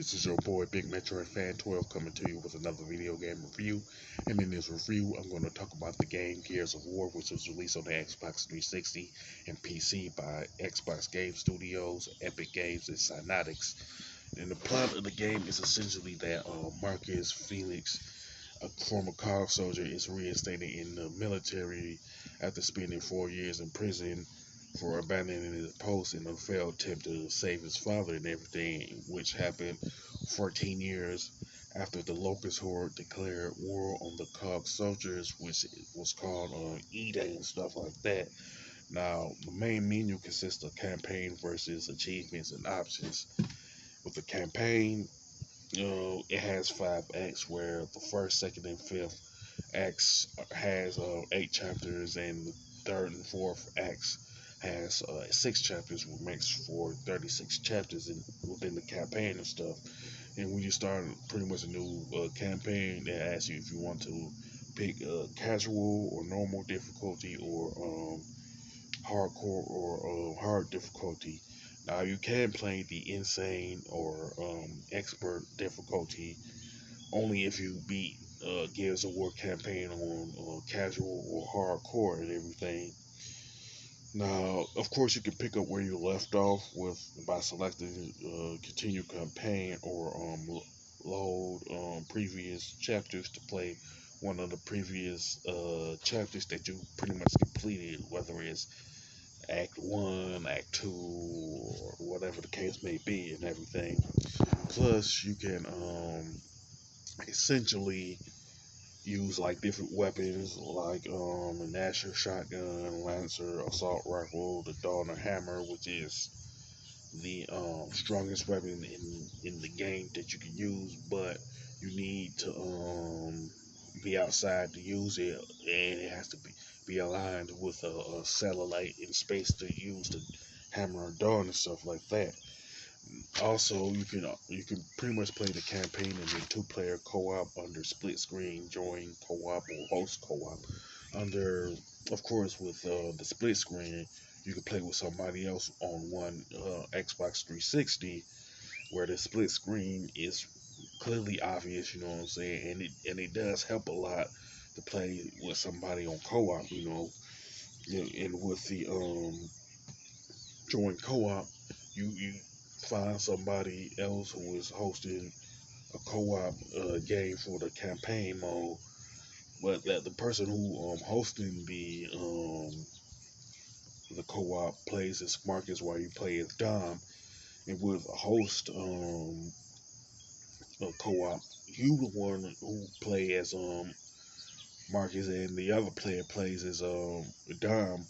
This is your boy Big Metroid Fan 12 coming to you with another video game review. And in this review, I'm going to talk about the game Gears of War, which was released on the Xbox 360 and PC by Xbox Game Studios, Epic Games, and Psyonix. And the plot of the game is essentially that Marcus Felix, a former COG soldier, is reinstated in the military after spending 4 years in prison for abandoning his post in a failed attempt to save his father and everything, which happened 14 years after the Locust Horde declared war on the COG soldiers, which was called E-Day and stuff like that. Now, the main menu consists of campaign versus achievements and options. With the campaign, it has 5 acts, where the first, second, and fifth acts has 8 chapters, and the third and fourth acts has 6 chapters, which makes for 36 chapters within the campaign and stuff. And when you start pretty much a new campaign, they ask you if you want to pick casual or normal difficulty, or hardcore or hard difficulty. Now you can play the insane or expert difficulty only if you beat Gears of War campaign on casual or hardcore and everything. Now, of course, you can pick up where you left off with by selecting continue campaign, or load previous chapters to play one of the previous chapters that you pretty much completed, whether it's Act 1, Act 2, or whatever the case may be, and everything. Plus, you can essentially use like different weapons, like a Nasher shotgun, Lancer, assault rifle, the Donner hammer, which is the strongest weapon in the game that you can use, but you need to be outside to use it, and it has to be aligned with a satellite in space to use the hammer or dawn and stuff like that. Also, you can pretty much play the campaign in a 2-player co-op under split screen, join co-op, or host co-op. Under, of course, with the split screen, you can play with somebody else on one Xbox 360, where the split screen is clearly obvious. You know what I'm saying? And it does help a lot to play with somebody on co-op. And with the join co-op, you find somebody else who is hosting a co-op game for the campaign mode, but that the person who hosting the co-op plays as Marcus while you play as Dom. And with a host a co-op, you the one who play as Marcus, and the other player plays as Dom.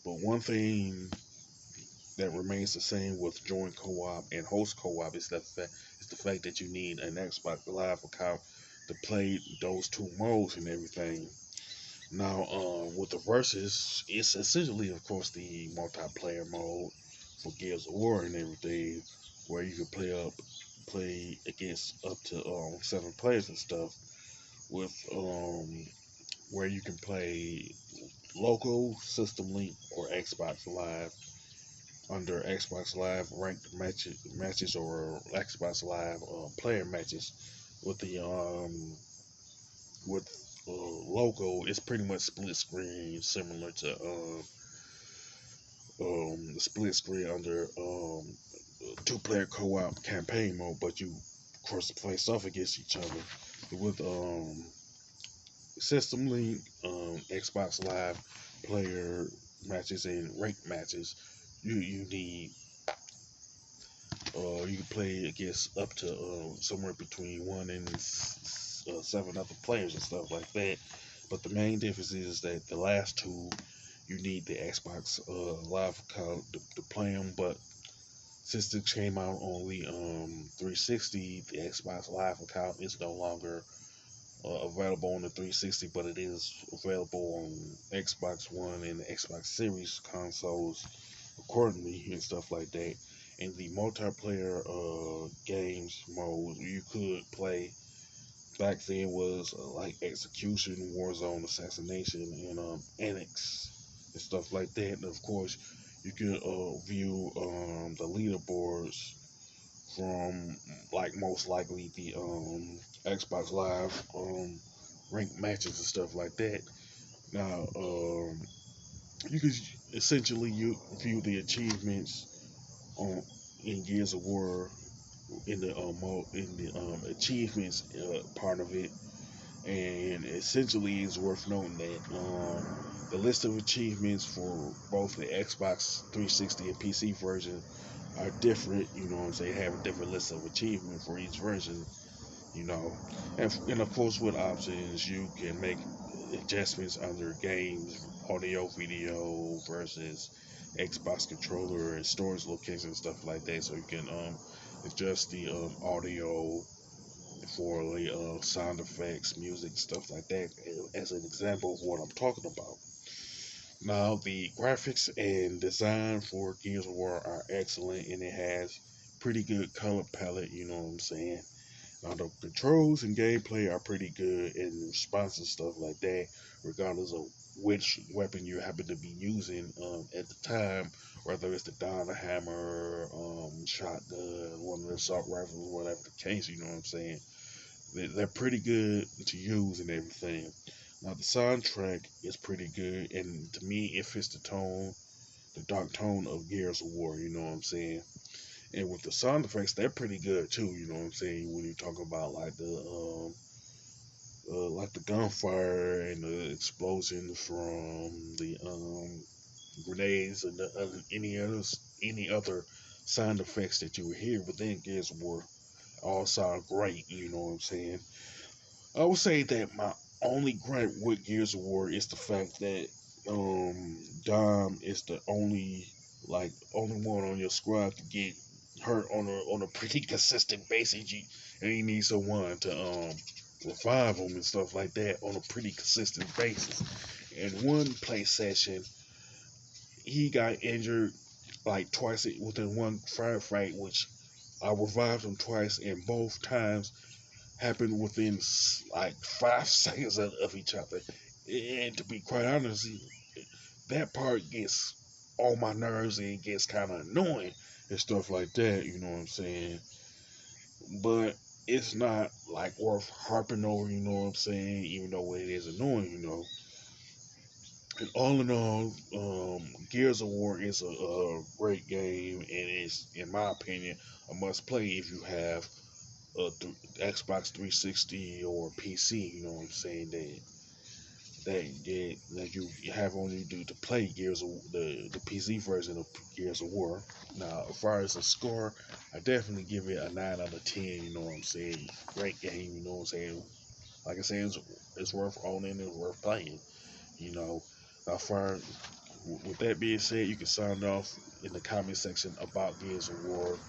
But one thing that remains the same with joint co-op and host co-op is the fact that you need an Xbox Live account to play those two modes and everything. Now, with the versus, it's essentially, of course, the multiplayer mode for Gears of War and everything, where you can play against up to 7 players and stuff. With where you can play local, System Link, or Xbox Live. Under Xbox Live ranked matches, or Xbox Live player matches. With the with logo, it's pretty much split screen, similar to the split screen under 2-player co-op campaign mode, but you of course face off against each other. With System Link, Xbox Live player matches, and ranked matches, you need you can play against up to somewhere between 1 and 7 other players and stuff like that. But the main difference is that the last two, you need the Xbox Live account to play them. But since it came out on the 360, the Xbox Live account is no longer available on the 360, but it is available on Xbox One and the Xbox Series consoles accordingly and stuff like that. In the multiplayer games mode, you could play back then was like Execution, Warzone, Assassination, and Annex and stuff like that. And of course, you could view the leaderboards from like most likely the Xbox Live ranked matches and stuff like that. Now, you can essentially you view the achievements on in Gears of War in the achievements part of it, and essentially it's worth noting that the list of achievements for both the Xbox 360 and PC version are different. You know what I'm saying? Have a different list of achievement for each version. You know, and of course with options you can make adjustments under games, audio, video versus Xbox controller and storage location and stuff like that. So you can adjust the audio for the sound effects, music, stuff like that, as an example of what I'm talking about. Now, the graphics and design for Gears of War are excellent, and it has pretty good color palette. You know what I'm saying? Now, the controls and gameplay are pretty good, and response and stuff like that, regardless of which weapon you happen to be using at the time, whether it's the Donna Hammer, shotgun, one of the assault rifles, whatever the case. You know what I'm saying? They're pretty good to use and everything. Now the soundtrack is pretty good, and to me, it fits the dark tone of Gears of War. You know what I'm saying? And with the sound effects, they're pretty good too. You know what I'm saying? When you talk about like the gunfire and the explosion from the grenades and any other sound effects that you would hear within Gears of War, all sound great. You know what I'm saying? I would say that my only gripe with Gears of War is the fact that Dom is the only one on your squad to get hurt on a pretty consistent basis. And you need someone to revive him and stuff like that on a pretty consistent basis. In one play session, he got injured like twice within one firefight, which I revived him twice, and both times happened within like 5 seconds of each other. And to be quite honest, that part gets on my nerves and it gets kind of annoying and stuff like that. You know what I'm saying? But it's not like worth harping over. You know what I'm saying? Even though it is annoying, you know. And all in all, Gears of War is a great game, and it's, in my opinion, a must play if you have Xbox 360 or PC. You know what I'm saying? That you have on you do to play the PC version of Gears of War. Now, as far as the score, I definitely give it a 9 out of 10. You know what I'm saying? Great game. You know what I'm saying? Like I said, it's worth owning. It's worth playing. You know. Now, with that being said, you can sound off in the comment section about Gears of War,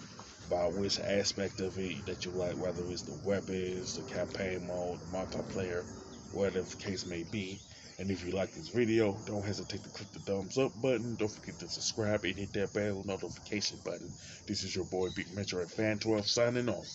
about which aspect of it that you like, whether it's the weapons, the campaign mode, the multiplayer, whatever the case may be. And if you like this video, don't hesitate to click the thumbs up button. Don't forget to subscribe and hit that bell notification button. This is your boy Big Metro at Fan 12 signing off.